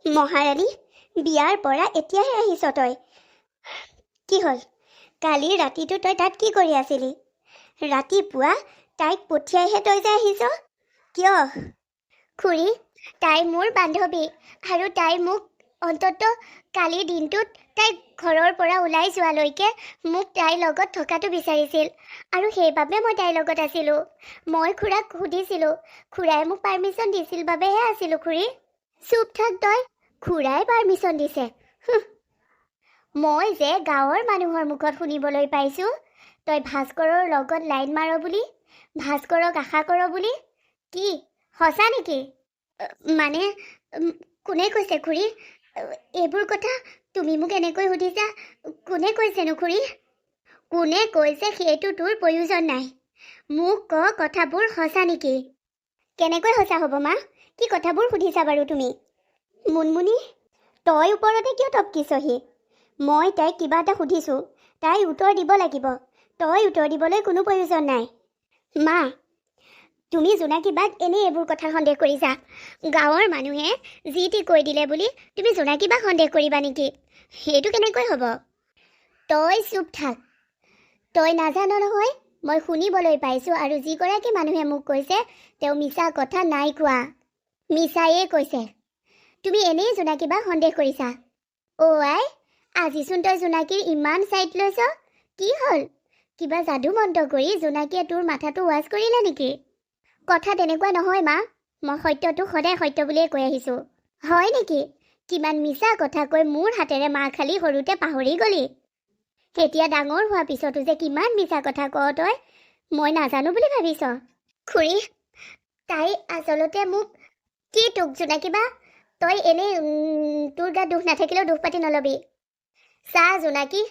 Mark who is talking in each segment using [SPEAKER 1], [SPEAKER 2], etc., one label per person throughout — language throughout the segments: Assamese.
[SPEAKER 1] মহাৰাণী, বিয়াৰ পৰা এতিয়াহে আহিছ তই। কি হ'ল? কালি ৰাতিটো তই তাত কি কৰি আছিলি? ৰাতিপুৱা তাইক পঠিয়াইহে তই যে আহিছ। কিয়? খুৰী, তাই মোৰ বান্ধৱী আৰু তাই মোক অন্ততঃ কালিৰ দিনটোত তাইক ঘৰৰ পৰা ওলাই যোৱালৈকে মোক তাইৰ লগত থকাটো বিচাৰিছিল আৰু সেইবাবে মই তাইৰ লগত আছিলোঁ। মই খুৰাক সুধিছিলোঁ, খুৰাই মোক পাৰ্মিশ্যন দিছিল বাবেহে আছিলোঁ। খুৰী, চুপ থাক তই। খুৰাই পাৰ্মিশ্যন দিছে? মই যে গাঁৱৰ মানুহৰ মুখত শুনিবলৈ পাইছোঁ তই ভাস্কৰৰ লগত লাইন মাৰ বুলি, ভাস্কৰক আশা কৰ বুলি। কি সঁচা নেকি? মানে কোনে কৈছে খুৰী? এইবোৰ কথা তুমি মোক এনেকৈ সুধিছা, কোনে কৈছেনো খুৰী? কোনে কৈছে সেইটো তোৰ প্ৰয়োজন নাই। মোক ক, কথাবোৰ সঁচা নেকি? কেনেকৈ সঁচা হ'ব মা? কি কথাবোৰ সুধিছা বাৰু তুমি? মুনমুনি, তই ওপৰতে কিয় টপকিছহি? মই তাইক কিবা এটা সুধিছোঁ, তাই উত্তৰ দিব লাগিব। তই উত্তৰ দিবলৈ কোনো প্ৰয়োজন নাই। মা, তুমি জোনাকী বাক এনেই এইবোৰ কথা সন্দেহ কৰিছা। গাঁৱৰ মানুহে যি টি কৈ দিলে বুলি তুমি জোনাকী বাক সন্দেহ কৰিবা নেকি? সেইটো কেনেকৈ হ'ব? তই চুপ থাক। তই নাজান নহয়, মই শুনিবলৈ পাইছোঁ আৰু যিগৰাকী মানুহে মোক কৈছে তেওঁ মিছা কথা নাই কোৱা। মিছায়ে কৈছে। তুমি এনেই জোনাকী বাক সন্দেহ কৰিছা। আই, আজিচোন তই জোনাকীৰ ইমান চাইট লৈছ। কি হ'ল? কিবা যাদু মন্ত্ৰ কৰি জোনাকীয়ে তোৰ মাথাটো ৱাছ কৰিলে নেকি? কথা তেনেকুৱা নহয় মা। মই সত্যটো সদায় সত্য বুলিয়ে কৈ আহিছোঁ। হয় নেকি? কিমান মিছা কথা কৈ মোৰ হাতেৰে মাৰ খালি সৰুতে পাহৰি গলি। এতিয়া ডাঙৰ হোৱাৰ পিছতো যে কিমান মিছা কথা কৱ তই, মই নাজানো বুলি ভাবিছ? খুৰী, তাই আচলতে মোক কি তোক জোনাকী বা, তই এনেই তোৰ গাত দুখ নাথাকিলেও দুখ পাতি নলবি। চা জোনাকী,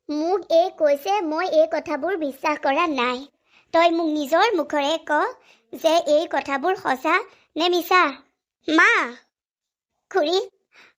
[SPEAKER 1] মোক এই কৈছে মই এই কথাবোৰ বিশ্বাস কৰা নাই। তই মোক নিজৰ মুখৰে ক যে এই কথাবোৰ সঁচা নে মিছা। মা, খুৰী,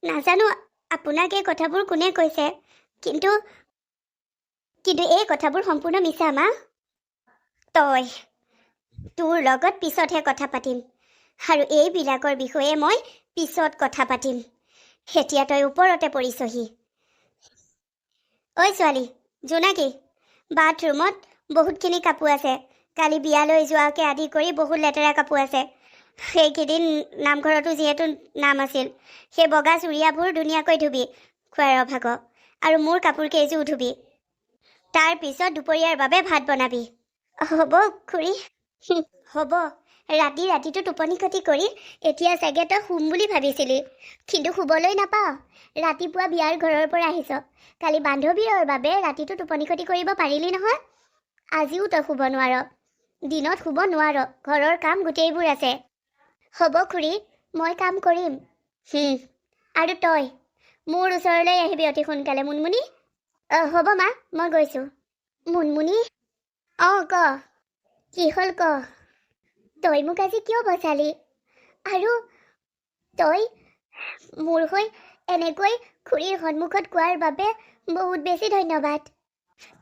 [SPEAKER 1] নাজানো আপোনাক এই কথাবোৰ কোনে কৈছে, কিন্তু এই কথাবোৰ সম্পূৰ্ণ মিছা মা। তোৰ লগত পিছতহে কথা পাতিম আৰু এইবিলাকৰ বিষয়ে মই পিছত কথা পাতিম। এতিয়া তই ওপৰতে পৰিছহি। ঐ ছোৱালী, জোনাকী, বাথৰুমত বহুতখিনি কাপোৰ আছে। কালি বিয়ালৈ যোৱাকে আদি কৰি বহুত লেতেৰা কাপোৰ আছে। সেইকেইদিন নামঘৰতো যিহেতু নাম আছিল, সেই বগা চুৰিয়াবোৰ ধুনীয়াকৈ ধুবি খোৱাৰ ভাগ, আৰু মোৰ কাপোৰ কেইযোৰ ধুবি। তাৰপিছত দুপৰীয়াৰ বাবে ভাত বনাবি। হ'ব খুৰী। হ'ব। ৰাতিটো টোপনি ক্ষতি কৰি এতিয়া চাগে তই শুম বুলি ভাবিছিলি, কিন্তু শুবলৈ নাপাওঁ। ৰাতিপুৱা বিয়াৰ ঘৰৰ পৰা আহিছ, কালি বান্ধৱীৰৰ বাবে ৰাতিটো টোপনি ক্ষতি কৰিব পাৰিলি নহয়। আজিও তই শুব নোৱাৰ, দিনত শুব নোৱাৰ। ঘৰৰ কাম গোটেইবোৰ আছে। হ'ব খুৰী, মই কাম কৰিম। আৰু তই মোৰ ওচৰলৈ আহিবি অতি সোনকালে মুনমুনি। হ'ব মা, মই গৈছোঁ। মুনমুনি, ক। কি হ'ল ক। তই মোক আজি কিয় বচালি? আৰু তই মোৰ হৈ এনেকৈ খুৰীৰ সন্মুখত কোৱাৰ বাবে বহুত বেছি ধন্যবাদ।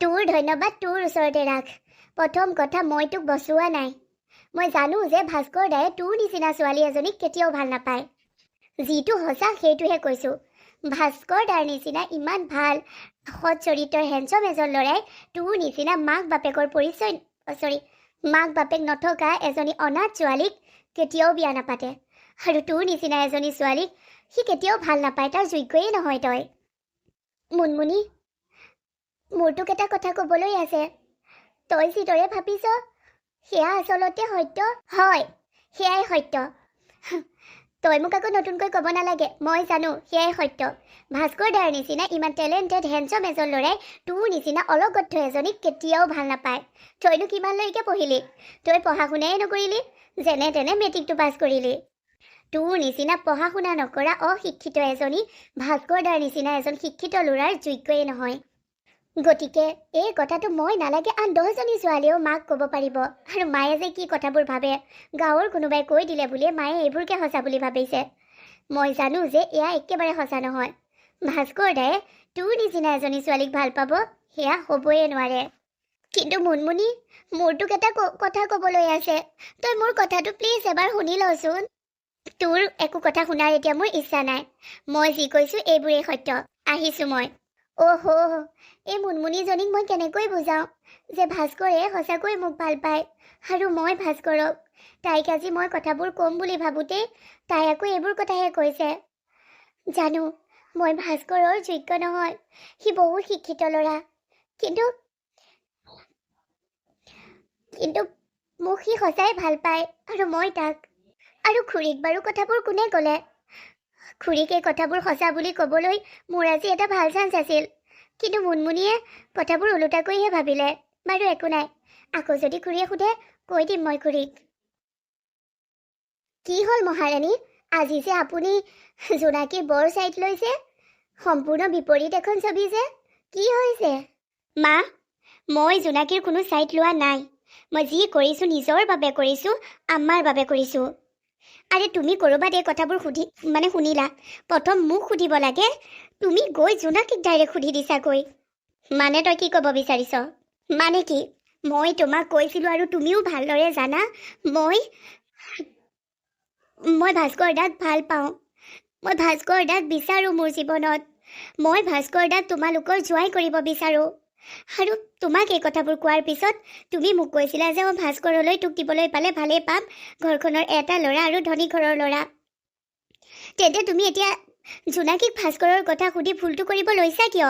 [SPEAKER 1] তোৰ ধন্যবাদ তোৰ ওচৰতে ৰাখ। প্ৰথম কথা, মই তোক বচোৱা নাই। মই জানো যে ভাস্কৰ দায়ে তোৰ নিচিনা ছোৱালী এজনীক কেতিয়াও ভাল নাপায়। যিটো সঁচা সেইটোহে কৈছোঁ। ভাস্কৰ দাৰ নিচিনা ইমান ভাল সৎ চৰিত্ৰৰ হেণ্ডচম এজন ল'ৰাই তোৰ নিচিনা মাক বাপেক নথকা এজনী অনাথ ছোৱালীক কেতিয়াও বিয়া নাপাতে। আৰু তোৰ নিচিনা এজনী ছোৱালীক সি কেতিয়াও ভাল নাপায়, তাৰ যোগ্যই নহয় তই। মুনমুনি, মোৰ তোক এটা কথা ক'বলৈ আছে। তই যিদৰে ভাবিছ সেয়া আচলতে সত্য হয়, সেয়াই সত্য। তই মোক আকৌ নতুনকৈ ক'ব নালাগে, মই জানো সেয়াই সত্য। ভাস্কৰ দাৰ নিচিনা ইমান টেলেণ্টেড হেণ্ডচম এজন ল'ৰাই তোৰ নিচিনা অলগদ্ধ এজনীক কেতিয়াও ভাল নাপায়। তইনো কিমানলৈকে পঢ়িলি? তই পঢ়া শুনাই নকৰিলি, যেনে তেনে মেট্ৰিকটো পাছ কৰিলি। তোৰ নিচিনা পঢ়া শুনা নকৰা অশিক্ষিত এজনী ভাস্কৰ দাৰ নিচিনা এজন শিক্ষিত ল'ৰাৰ যোগ্যই নহয়। গতিকে এই কথাটো মই নালাগে আন 10জনী ছোৱালীয়েও মাক ক'ব পাৰিব। আৰু মায়ে যে কি কথাবোৰ ভাবে, গাঁৱৰ কোনোবাই কৈ দিলে বুলিয়ে মায়ে এইবোৰকে সঁচা বুলি ভাবিছে। মই জানো যে এয়া একেবাৰে সঁচা নহয়। ভাস্কৰ দায়ে তোৰ নিচিনা এজনী ছোৱালীক ভাল পাব সেয়া হ'বই নোৱাৰে। কিন্তু মুনমুনি, মোৰ তোক এটা কথা ক'বলৈ আছে। তই মোৰ কথাটো প্লিজ এবাৰ শুনি লচোন। তোৰ একো কথা শুনাৰ এতিয়া মোৰ ইচ্ছা নাই। মই যি কৈছোঁ এইবোৰেই সত্য। আহিছোঁ মই। অহ' এই মুনমুনিজনীক মই কেনেকৈ বুজাওঁ যে ভাস্কৰে সঁচাকৈ মোক ভাল পায় আৰু মই ভাস্কৰক। তাইক আজি মই কথাবোৰ ক'ম বুলি ভাবোঁতেই তাই আকৌ এইবোৰ কথাহে কৈছে। জানো মই ভাস্কৰৰ যোগ্য নহয়, সি বহুত শিক্ষিত ল'ৰা, কিন্তু কিন্তু মোক সি সঁচাই ভাল পায় আৰু মই তাক। আৰু খুৰীক বাৰু কথাবোৰ কোনে ক'লে? খুৰীক এই কথাবোৰ সঁচা বুলি ক'বলৈ মোৰ আজি এটা ভাল চান্স আছিল, কিন্তু মুনমুনিয়ে কথাবোৰ ওলোটাকৈহে ভাবিলে। বাৰু একো নাই, আকৌ যদি খুৰীয়ে সোধে কৈ দিম মই খুৰীক। কি হ'ল মহাৰাণী, আজি যে আপুনি জোনাকীৰ বৰ চাইড লৈছে? সম্পূৰ্ণ বিপৰীত এখন ছবি যে, কি হৈছে? মা, মই জোনাকীৰ কোনো চাইড লোৱা নাই। মই যি কৰিছোঁ নিজৰ বাবে কৰিছোঁ, আমাৰ বাবে কৰিছোঁ। আৰে তুমি ক'ৰবাত এই কথাবোৰ শুনিলা? প্ৰথম মোক সুধিব লাগে, তুমি গৈ জোনাকীক ডাইৰেক্ট সুধি দিছাগৈ। মানে তই কি ক'ব বিচাৰিছ? মানে কি? মই তোমাক কৈছিলোঁ আৰু তুমিও ভালদৰে জানা, মই ভাস্কৰ দাক ভাল পাওঁ। মই ভাস্কৰ দাক বিচাৰোঁ মোৰ জীৱনত। মই ভাস্কৰ দাক তোমালোকৰ জোৱাই কৰিব বিচাৰোঁ। আৰু তোমাক এই কথাবোৰ কোৱাৰ পিছত তুমি মোক কৈছিলা যে মই ভাস্কৰলৈ তোক দিবলৈ পালে ভালেই পাম, ঘৰখনৰ এটা ল'ৰা আৰু ধনী ঘৰৰ ল'ৰা। তেন্তে তুমি এতিয়া জোনাকীক ভাস্কৰৰ কথা সুধি ভুলটো কৰিব লৈছা কিয়?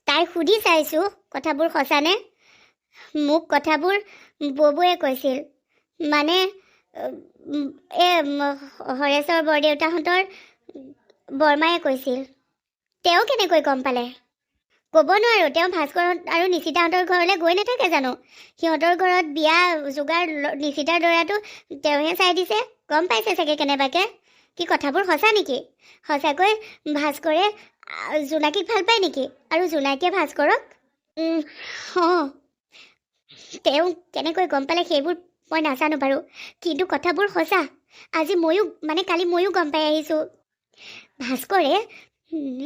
[SPEAKER 1] তাই সুধি চাইছোঁ কথাবোৰ সঁচানে? মোক কথাবোৰ ববুৱে কৈছিল। মানে হৰেশ্বৰ বৰদেউতাহঁতৰ বৰমায়ে কৈছিল। তেওঁ কেনেকৈ গম পালে? ক'ব নোৱাৰোঁ, তেওঁ ভাস্কৰহঁত আৰু নিশিতাহঁতৰ ঘৰলৈ গৈ নাথাকে জানো? সিহঁতৰ ঘৰত বিয়া যোগাৰ নিশিতাৰ দৰাটো তেওঁহে চাই দিছে, গম পাইছে চাগে কেনেবাকে। কি কথাবোৰ সঁচা নেকি? সঁচাকৈ ভাস্কৰে জোনাকীক ভাল পায় নেকি? আৰু জোনাকীয়ে ভাস্কৰক? অঁ, তেওঁ কেনেকৈ গম পালে সেইবোৰ মই নাজানো বাৰু, কিন্তু কথাবোৰ সঁচা। কালি ময়ো গম পাই আহিছোঁ। ভাস্কৰে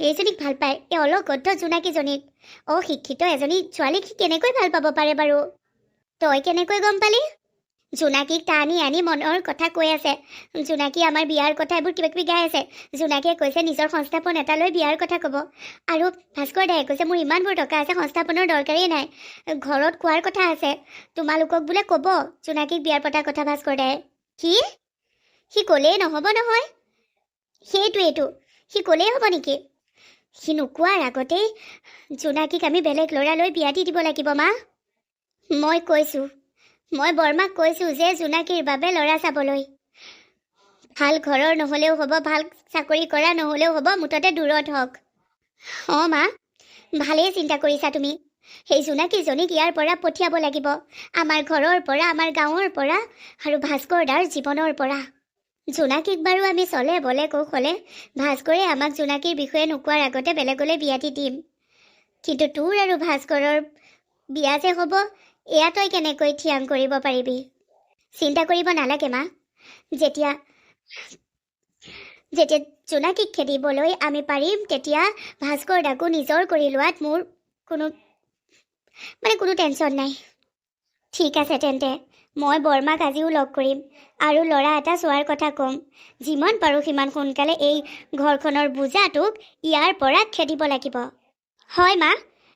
[SPEAKER 1] এইজনীক ভাল পায়, এই অলগদ্ধ জোনাকীজনীক। অশিক্ষিত এজনী ছোৱালীক সি কেনেকৈ ভাল পাব পাৰে বাৰু? তই কেনেকৈ গম পালি? জোনাকীক টানি আনি মনৰ কথা কৈ আছে। জোনাকী আমাৰ বিয়াৰ কথা এইবোৰ কিবা কিবি গাই আছে। জোনাকীয়ে কৈছে নিজৰ সংস্থাপন এটা লৈ বিয়াৰ কথা ক'ব, আৰু ভাস্কৰ দায়ে কৈছে মোৰ ইমানবোৰ টকা আছে, সংস্থাপনৰ দৰকাৰেই নাই, ঘৰত কোৱাৰ কথা আছে, তোমালোকক বোলে ক'ব জোনাকীক বিয়াৰ পতাৰ কথা ভাস্কৰ দায়ে। সি ক'লেই নহ'ব নহয়। সেইটোৱেইটো, সি ক'লেই হ'ব নেকি? সি নোকোৱাৰ আগতেই জোনাকীক আমি বেলেগ ল'ৰা লৈ বিয়া দি দিব লাগিব মা। মই বৰমাক কৈছোঁ যে জোনাকীৰ বাবে ল'ৰা চাবলৈ। ভাল ঘৰৰ নহ'লেও হ'ব, ভাল চাকৰি কৰা নহ'লেও হ'ব, মুঠতে দূৰত হওক। অঁ মা, ভালেই চিন্তা কৰিছা তুমি। সেই জোনাকীজনীক ইয়াৰ পৰা পঠিয়াব লাগিব, আমাৰ ঘৰৰ পৰা, আমাৰ গাঁৱৰ পৰা, আৰু ভাস্কৰ দাৰ জীৱনৰ পৰা। জোনাকীক বাৰু আমি চলে বলে কৌশলে ভাস্কৰে আমাক জোনাকীৰ বিষয়ে নোকোৱাৰ আগতে বেলেগলৈ বিয়া দি দিম, কিন্তু তোৰ আৰু ভাস্কৰৰ বিয়া যে হ'ব, এয়া তই কেনেকৈ থিৰাং কৰিব পাৰিবি? চিন্তা কৰিব নালাগে মা। যেতিয়া জোনাকীক খেদিবলৈ আমি পাৰিম, তেতিয়া ভাস্কৰ দাকো নিজৰ কৰি লোৱাত মোৰ কোনো টেনশ্যন নাই। ঠিক আছে তেন্তে, মই বৰমাক আজিও লগ কৰিম আৰু ল'ৰা এটা চোৱাৰ কথা ক'ম। যিমান পাৰোঁ সিমান সোনকালে এই ঘৰখনৰ বোজাটোক ইয়াৰ পৰা খেদিব লাগিব। হয় মা,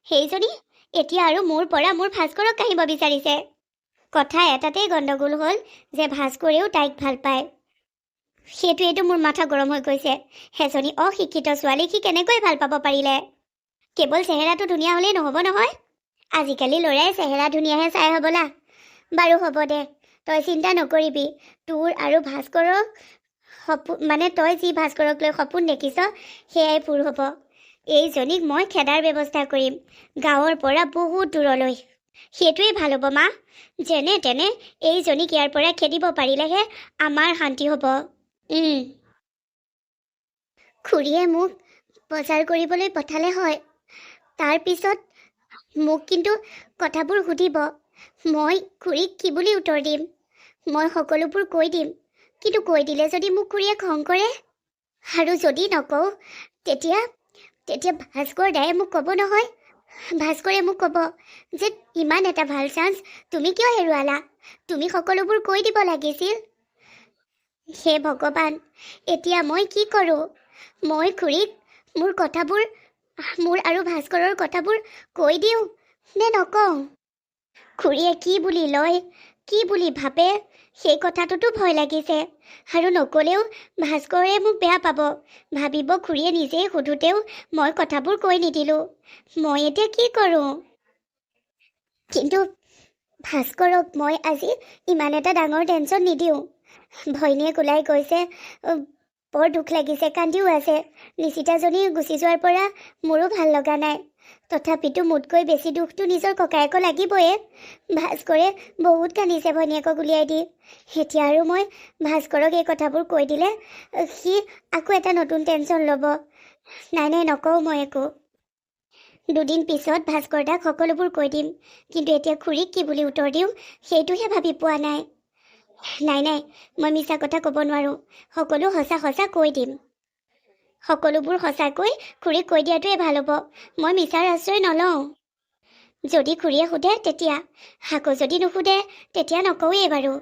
[SPEAKER 1] সেইজনী এতিয়া আৰু মোৰ পৰা মোৰ ভাস্কৰক কাঢ়িব বিচাৰিছে। কথা এটাতেই গণ্ডগোল হ'ল যে ভাস্কৰেও তাইক ভাল পায়। সেইটোৱেইটো মোৰ মাথা গৰম হৈ গৈছে। সেইজনী অশিক্ষিত ছোৱালীক সি কেনেকৈ ভাল পাব পাৰিলে? কেৱল চেহেৰাটো ধুনীয়া হ'লেই নহ'ব নহয়। আজিকালি ল'ৰাই চেহেৰা ধুনীয়াহে চাই হ'বলা। বাৰু হ'ব দে, তই চিন্তা নকৰিবি। তোৰ আৰু ভাস্কৰক তই যি ভাস্কৰক লৈ সপোন দেখিছ সেয়াই পূৰ হ'ব। এইজনীক মই খেদাৰ ব্যৱস্থা কৰিম, গাঁৱৰ পৰা বহুত দূৰলৈ। সেইটোৱেই ভাল হ'ব মা। যেনে তেনে এইজনীক ইয়াৰ পৰা খেদিব পাৰিলেহে আমাৰ শান্তি হ'ব। খুৰীয়ে মোক বজাৰ কৰিবলৈ পঠালে হয়, তাৰপিছত মোক কিন্তু কথাবোৰ সুধিব। মই খুৰীক কি বুলি উত্তৰ দিম? মই সকলোবোৰ কৈ দিম, কিন্তু কৈ দিলে যদি মোক খুৰীয়ে খং কৰে, আৰু যদি নকওঁ তেতিয়া ভাস্কৰ দায়ে মোক ক'ব নহয়। ভাস্কৰে মোক ক'ব যে ইমান এটা ভাল চান্স তুমি কিয় হেৰুৱালা? তুমি সকলোবোৰ কৈ দিব লাগিছিল। হে ভগৱান, এতিয়া মই কি কৰোঁ? মই খুৰীক মোৰ আৰু ভাস্কৰৰ কথাবোৰ কৈ দিওঁ নে নকওঁ? খুৰীয়ে কি বুলি লয়, কি বুলি ভাবে, সেই কথাটোতো ভয় লাগিছে। আৰু নকলেও ভাস্কৰে মোক বেয়া পাব, ভাবিব খুৰীয়ে নিজেই সোধোতেও মই কথাবোৰ কৈ নিদিলোঁ। মই এতিয়া কি কৰোঁ? কিন্তু ভাস্কৰক মই আজি ইমান এটা ডাঙৰ টেনশ্যন নিদিওঁ। ভৈনীয়েক ওলাই গৈছে, বৰ দুখ লাগিছে, কান্দিও আছে। নিশিতাজনী গুচি যোৱাৰ পৰা মোৰো ভাল লগা নাই। তথাপিতো মোতকৈ বেছি দুখটো নিজৰ ককায়েকক লাগিবয়ে। ভাস্কৰে বহুত কান্দিছে ভৈনীয়েকক উলিয়াই দি। এতিয়া আৰু মই ভাস্কৰক এই কথাবোৰ কৈ দিলে সি আকৌ এটা নতুন টেনশ্যন ল'ব। নাই নকওঁ মই একো। দুদিন পিছত ভাস্কৰ দাক সকলোবোৰ কৈ দিম। কিন্তু এতিয়া খুৰীক কি বুলি উত্তৰ দিওঁ সেইটোহে ভাবি পোৱা নাই। নাই, মই মিছা কথা ক'ব নোৱাৰোঁ। সকলো সঁচা কৈ দিম। সকলোবোৰ সঁচাকৈ খুৰীক কৈ দিয়াটোৱে ভাল হ'ব। মই মিছাৰ আশ্ৰয় নলওঁ। যদি খুৰীয়ে সোধে তেতিয়া, আকৌ যদি নুসুধে তেতিয়া নকওঁৱেই বাৰু।